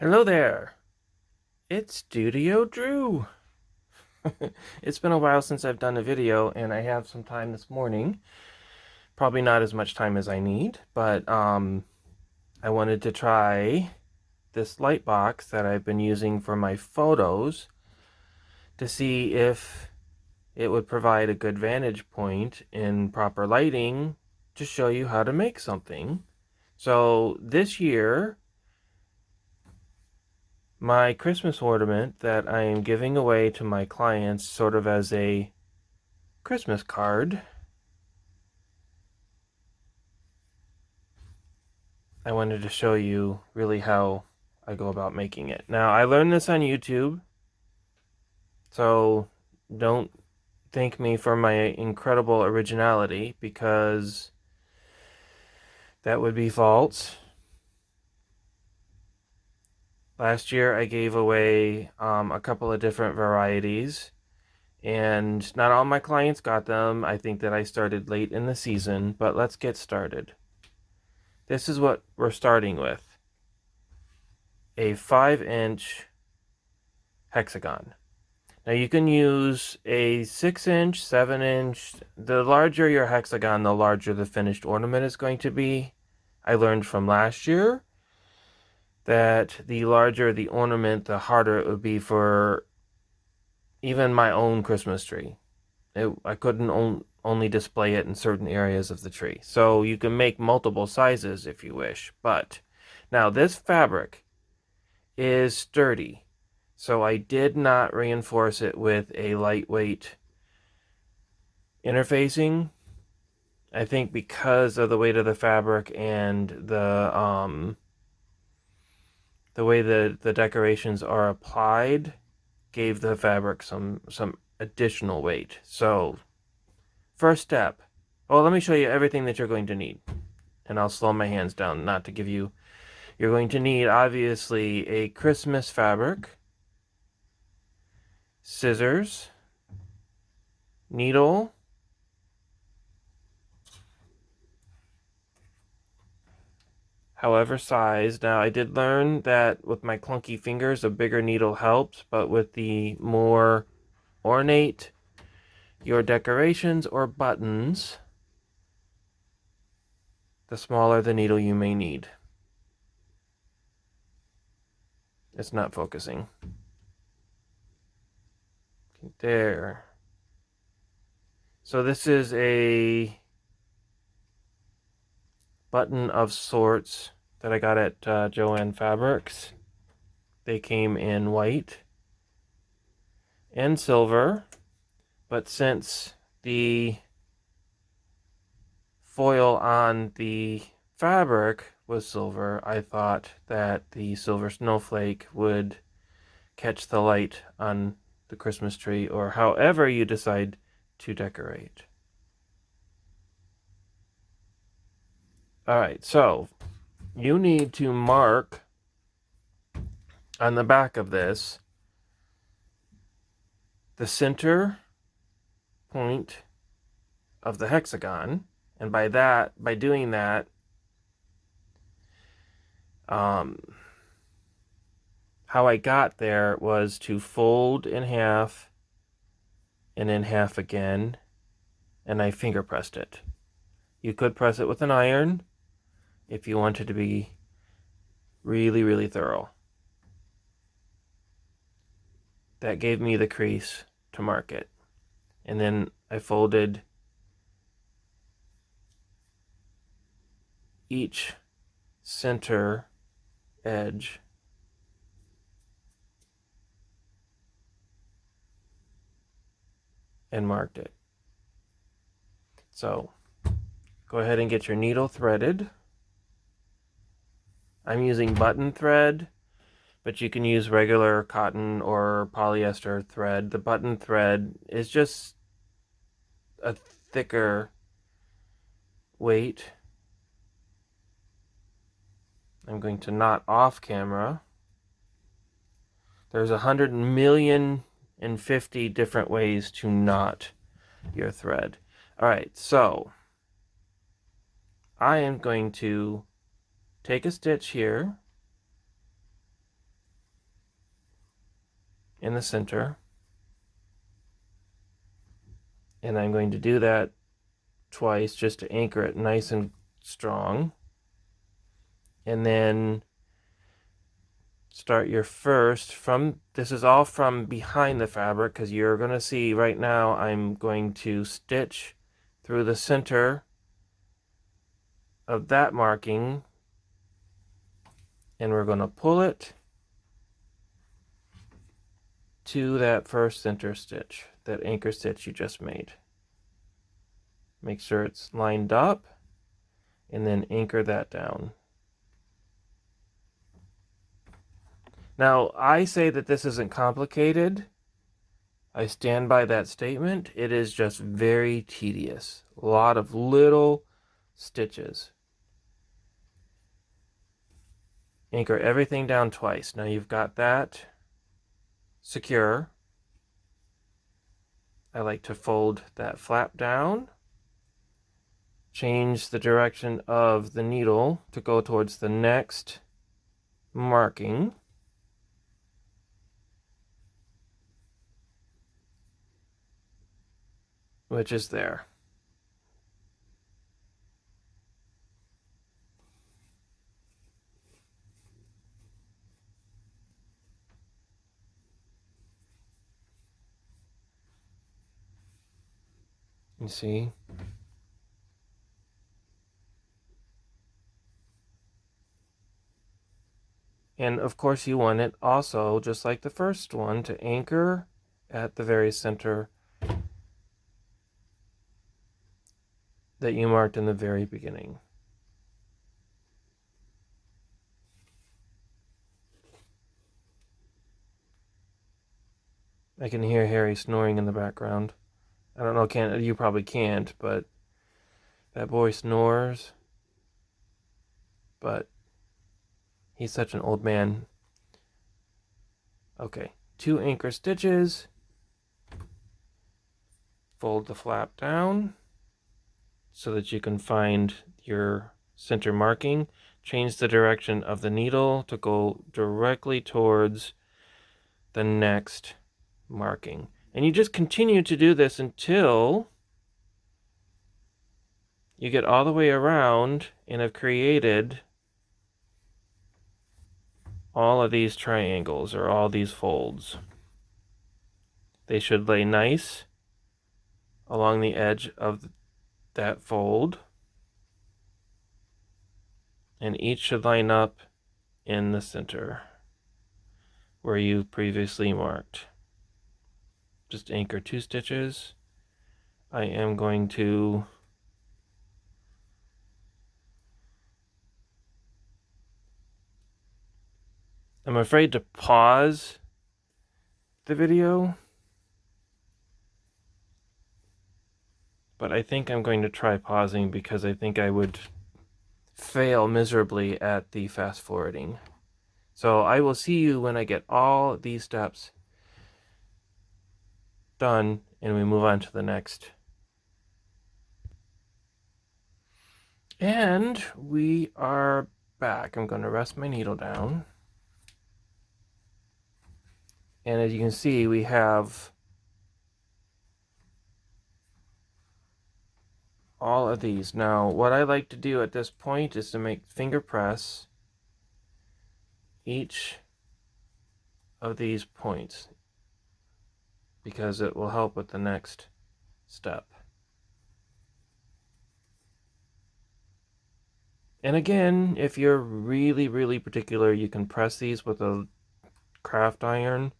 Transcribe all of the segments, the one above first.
Hello there, it's Studio Drew. It's been a while since I've done a video, and I have some time this morning. Probably not as much time as I need, but I wanted to try this light box that I've been using for my photos to see if it would provide a good vantage point in proper lighting to show you how to make something. So this year, my Christmas ornament that I am giving away to my clients sort of as a Christmas card, I wanted to show you really how I go about making it. Now, I learned this on YouTube, so don't thank me for my incredible originality, because that would be false. Last year I gave away a couple of different varieties, and not all my clients got them. I think that I started late in the season, but let's get started. This is what we're starting with. A 5-inch hexagon. Now you can use a 6-inch, 7-inch. The larger your hexagon, the larger the finished ornament is going to be. I learned from last year that the larger the ornament, the harder it would be for even my own Christmas tree. I couldn't only display it in certain areas of the tree. So you can make multiple sizes if you wish. But now this fabric is sturdy, so I did not reinforce it with a lightweight interfacing. I think because of the weight of the fabric and the way the decorations are applied gave the fabric some additional weight. So first step, well, let me show you everything that you're going to need, and I'll slow my hands down not to give you. You're going to need, obviously, a Christmas fabric, scissors, needle, however size. Now, I did learn that with my clunky fingers, a bigger needle helps, but with the more ornate your decorations or buttons, the smaller the needle you may need. It's not focusing. There. So this is a button of sorts that I got at Joann Fabrics. They came in white and silver, but since the foil on the fabric was silver, I thought that the silver snowflake would catch the light on the Christmas tree, or however you decide to decorate. Alright, so you need to mark on the back of this the center point of the hexagon, and by doing that, how I got there was to fold in half and in half again, and I finger pressed it. You could press it with an iron if you wanted to be really, really thorough. That gave me the crease to mark it. And then I folded each center edge and marked it. So go ahead and get your needle threaded. I'm using button thread, but you can use regular cotton or polyester thread. The button thread is just a thicker weight. I'm going to knot off camera. There's 100,000,050 different ways to knot your thread. All right, so I am going to take a stitch here, in the center. And I'm going to do that twice just to anchor it nice and strong. And then start your first from, this is all from behind the fabric, because you're going to see right now I'm going to stitch through the center of that marking, and we're going to pull it to that first center stitch, that anchor stitch you just made. Make sure it's lined up, and then anchor that down. Now, I say that this isn't complicated. I stand by that statement. It is just very tedious. A lot of little stitches. Anchor everything down twice. Now you've got that secure. I like to fold that flap down. Change the direction of the needle to go towards the next marking. Which is there. You see? And of course you want it also, just like the first one, to anchor at the very center that you marked in the very beginning. I can hear Harry snoring in the background. I don't know, you probably can't, but that boy snores. But he's such an old man. Okay, 2 anchor stitches. Fold the flap down so that you can find your center marking. Change the direction of the needle to go directly towards the next marking. And you just continue to do this until you get all the way around and have created all of these triangles or all these folds. They should lay nice along the edge of that fold, and each should line up in the center where you previously marked. Just anchor 2 stitches. I am going to I'm afraid to pause the video, but I think I'm going to try pausing because I think I would fail miserably at the fast forwarding. So I will see you when I get all these steps done and we move on to the next. And we are back. I'm going to rest my needle down. And as you can see, we have all of these. Now, what I like to do at this point is to make finger press each of these points because it will help with the next step. And again, if you're really, really particular, you can press these with a craft iron.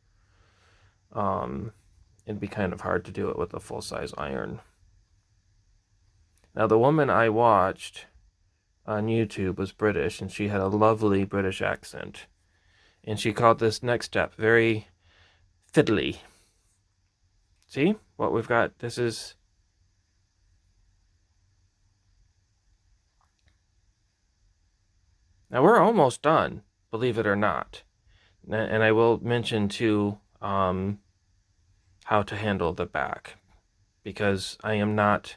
It'd be kind of hard to do it with a full-size iron. Now, the woman I watched on YouTube was British, and she had a lovely British accent. And she called this next step very fiddly. See what we've got? This is... Now, we're almost done, believe it or not. And I will mention, too, how to handle the back, because I am not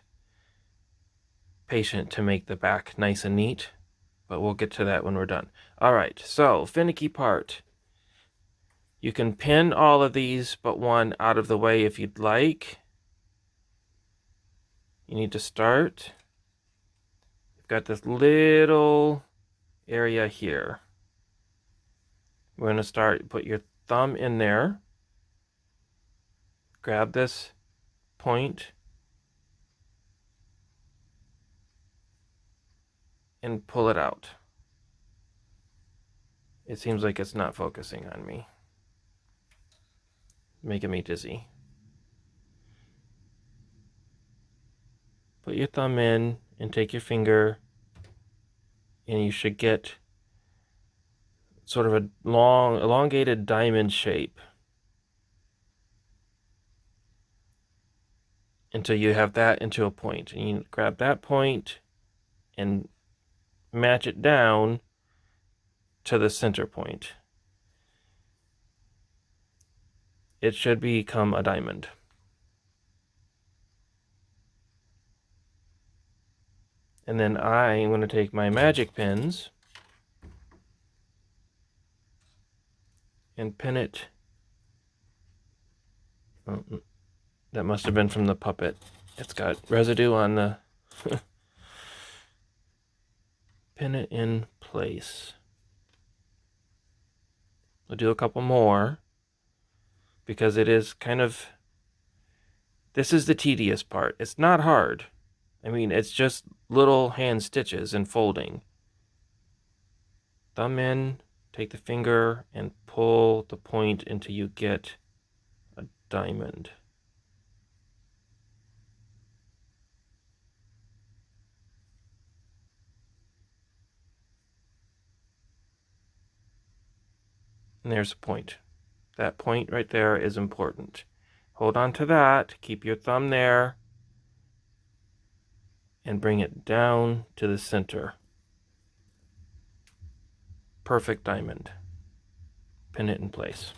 patient to make the back nice and neat, but we'll get to that when we're done. All right, so finicky part. You can pin all of these but one out of the way if you'd like. You need to start. You've got this little area here. We're going to start, put your thumb in there. Grab this point and pull it out. It seems like it's not focusing on me. Making me dizzy. Put your thumb in and take your finger, and you should get sort of a long, elongated diamond shape until you have that into a point. And you grab that point and match it down to the center point. It should become a diamond. And then I'm going to take my magic pins and pin it. Oh, that must have been from the puppet. It's got residue on the... Pin it in place. We'll do a couple more because it is kind of... This is the tedious part. It's not hard. I mean, it's just little hand stitches and folding. Thumb in, take the finger, and pull the point until you get a diamond. And there's a point. That point right there is important. Hold on to that. Keep your thumb there. And bring it down to the center. Perfect diamond. Pin it in place.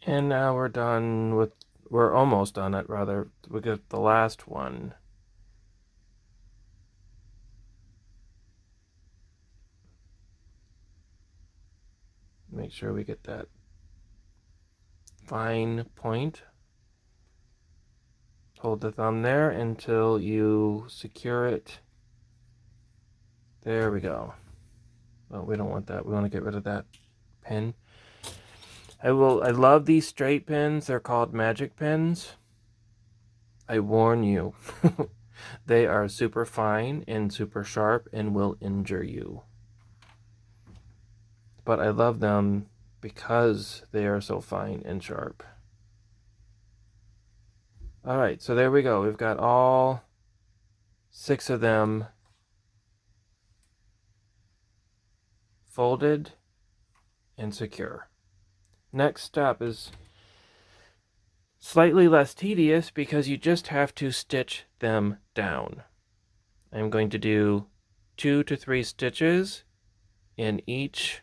And now we're done with, we're almost done it rather. We got the last one. Make sure we get that fine point. Hold the thumb there until you secure it. There we go. Well, we don't want that. We want to get rid of that pin. I love these straight pins. They're called magic pins. I warn you. They are super fine and super sharp and will injure you. But I love them because they are so fine and sharp. All right, so there we go. We've got all 6 of them folded and secure. Next step is slightly less tedious because you just have to stitch them down. I'm going to do 2 to 3 stitches in each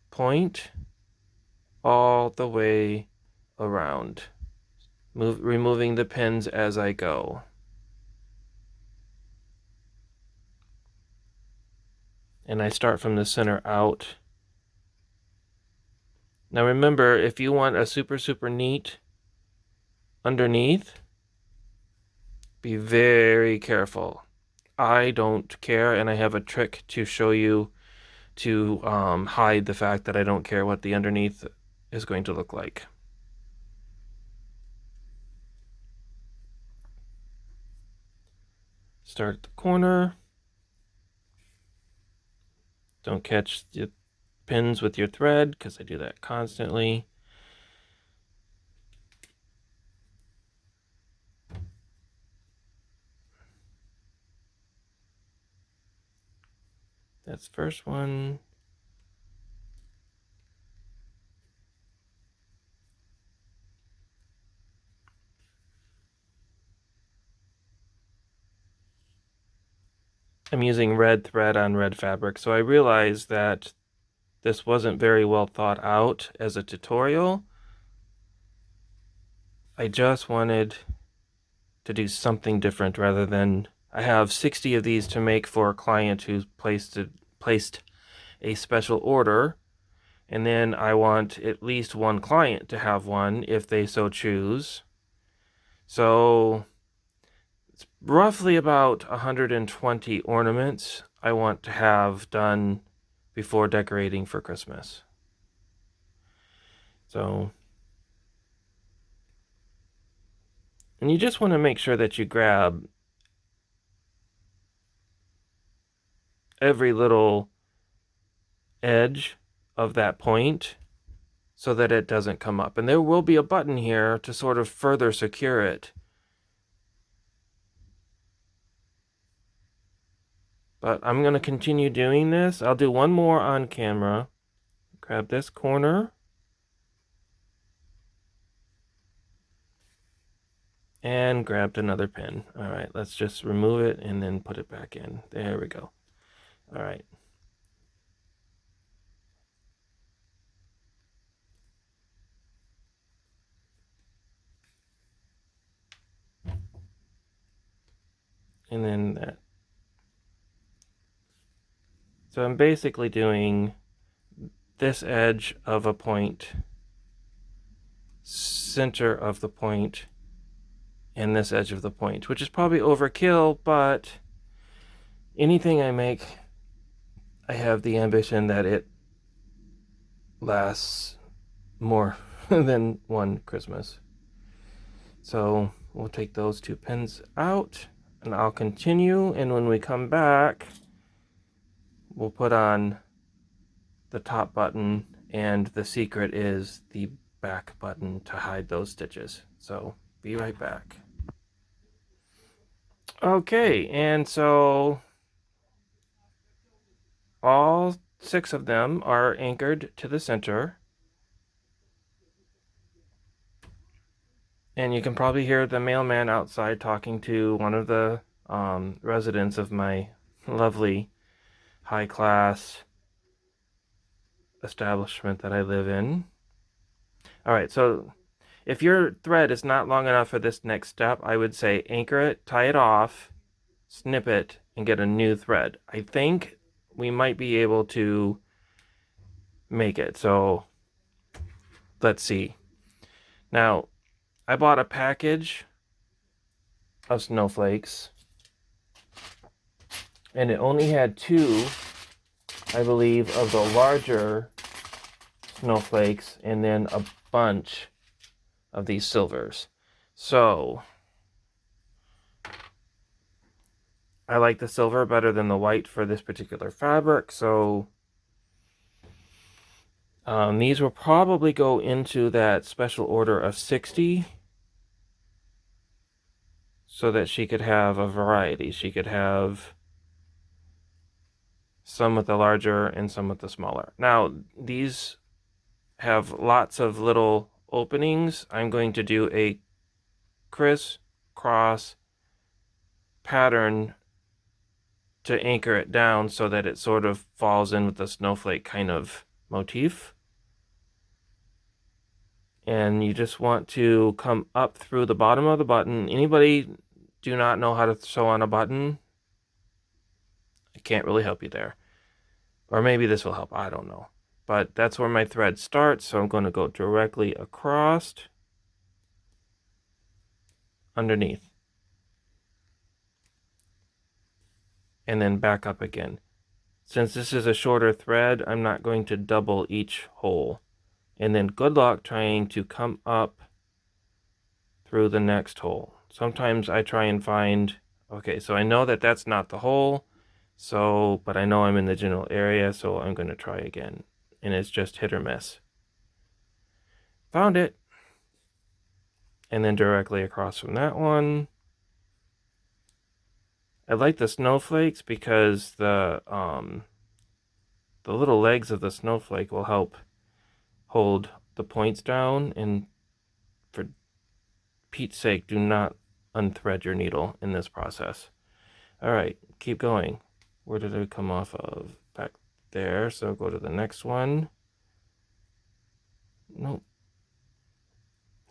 point all the way around, removing the pins as I go. And I start from the center out. Now remember, if you want a super neat underneath, be very careful. I don't care, and I have a trick to show you to hide the fact that I don't care what the underneath is going to look like. Start at the corner. Don't catch the pins with your thread because I do that constantly. That's the first one. I'm using red thread on red fabric, so I realized that this wasn't very well thought out as a tutorial. I just wanted to do something different rather than I have 60 of these to make for a client who's placed a special order, and then I want at least one client to have one if they so choose. So it's roughly about 120 ornaments I want to have done before decorating for Christmas. So, and you just want to make sure that you grab every little edge of that point so that it doesn't come up. And there will be a button here to sort of further secure it. But I'm going to continue doing this. I'll do one more on camera. Grab this corner. And grabbed another pin. All right, let's just remove it and then put it back in. There we go. All right. And then that. So I'm basically doing this edge of a point, center of the point, and this edge of the point, which is probably overkill, but anything I make, I have the ambition that it lasts more than one Christmas. So we'll take those two pins out and I'll continue, and when we come back we'll put on the top button, and the secret is the back button to hide those stitches. So be right back. Okay, and so all 6 of them are anchored to the center. And you can probably hear the mailman outside talking to one of the residents of my lovely high-class establishment that I live in. All right, so if your thread is not long enough for this next step, I would say anchor it, tie it off, snip it, and get a new thread. I think we might be able to make it, so let's see. Now, I bought a package of snowflakes, and it only had 2, I believe, of the larger snowflakes, and then a bunch of these silvers. So I like the silver better than the white for this particular fabric, so these will probably go into that special order of 60 so that she could have a variety. She could have some with the larger and some with the smaller. Now, these have lots of little openings. I'm going to do a criss-cross pattern to anchor it down so that it sort of falls in with the snowflake kind of motif. And you just want to come up through the bottom of the button. Anybody do not know how to sew on a button? I can't really help you there. Or maybe this will help, I don't know. But that's where my thread starts, so I'm going to go directly across, underneath, and then back up again. Since this is a shorter thread, I'm not going to double each hole. And then good luck trying to come up through the next hole. Sometimes I try and find, okay, so I know that that's not the hole, so, but I know I'm in the general area, so I'm going to try again. And it's just hit or miss. Found it. And then directly across from that one. I like the snowflakes because the little legs of the snowflake will help hold the points down, and for Pete's sake, do not unthread your needle in this process. All right, keep going. Where did it come off of? Back there, so go to the next one. Nope.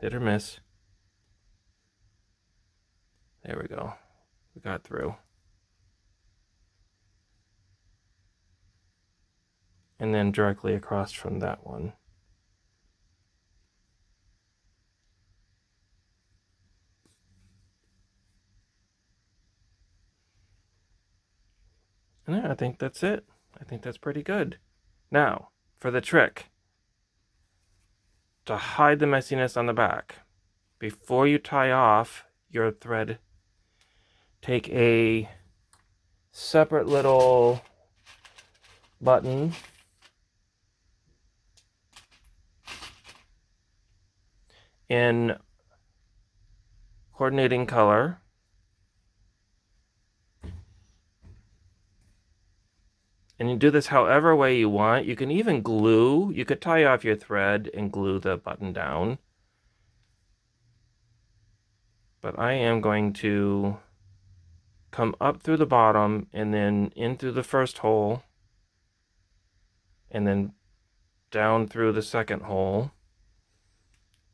Hit or miss. There we go. We got through. And then directly across from that one. And yeah, I think that's it. I think that's pretty good. Now, for the trick. To hide the messiness on the back, before you tie off your thread, take a separate little button in coordinating color, and you do this however way you want. You can even glue. You could tie off your thread and glue the button down, but I am going to come up through the bottom and then in through the first hole and then down through the second hole,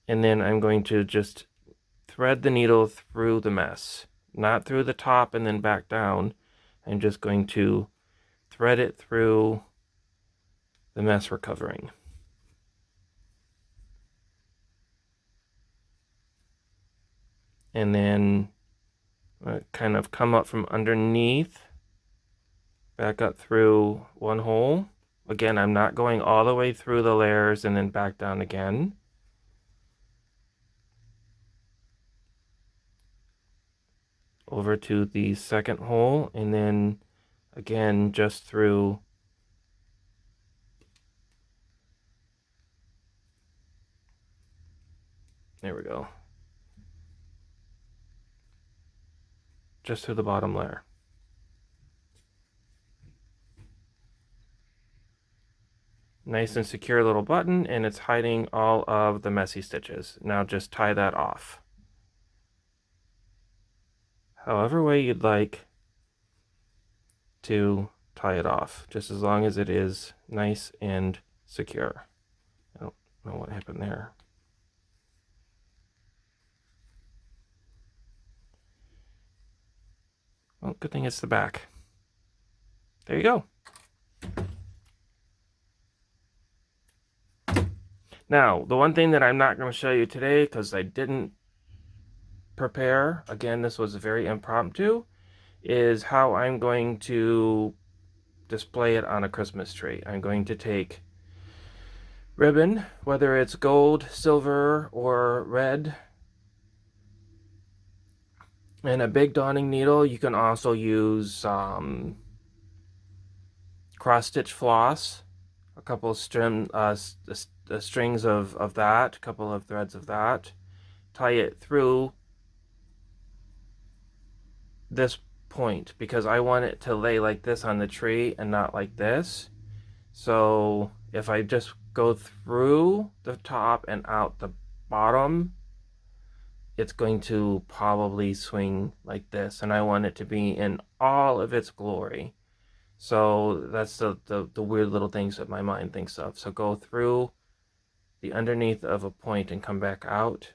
and then I'm going to just thread the needle through the mess, not through the top and then back down. I'm just going to thread it through the mess we're covering. And then kind of come up from underneath, back up through one hole. Again, I'm not going all the way through the layers and then back down again. Over to the second hole, and then again just through there we go, just through the bottom layer. Nice and secure little button, and it's hiding all of the messy stitches. Now just tie that off however way you'd like to tie it off, just as long as it is nice and secure. I don't know what happened there. Well, good thing it's the back. There you go. Now, the one thing that I'm not going to show you today, because I didn't prepare, again, this was very impromptu, is how I'm going to display it on a Christmas tree. I'm going to take ribbon, whether it's gold, silver, or red, and a big donning needle. You can also use cross-stitch floss, a couple of strings of that, a couple of threads of that. Tie it through this point because I want it to lay like this on the tree and not like this. So if I just go through the top and out the bottom, it's going to probably swing like this, and I want it to be in all of its glory. So that's the weird little things that my mind thinks of. So go through the underneath of a point and come back out.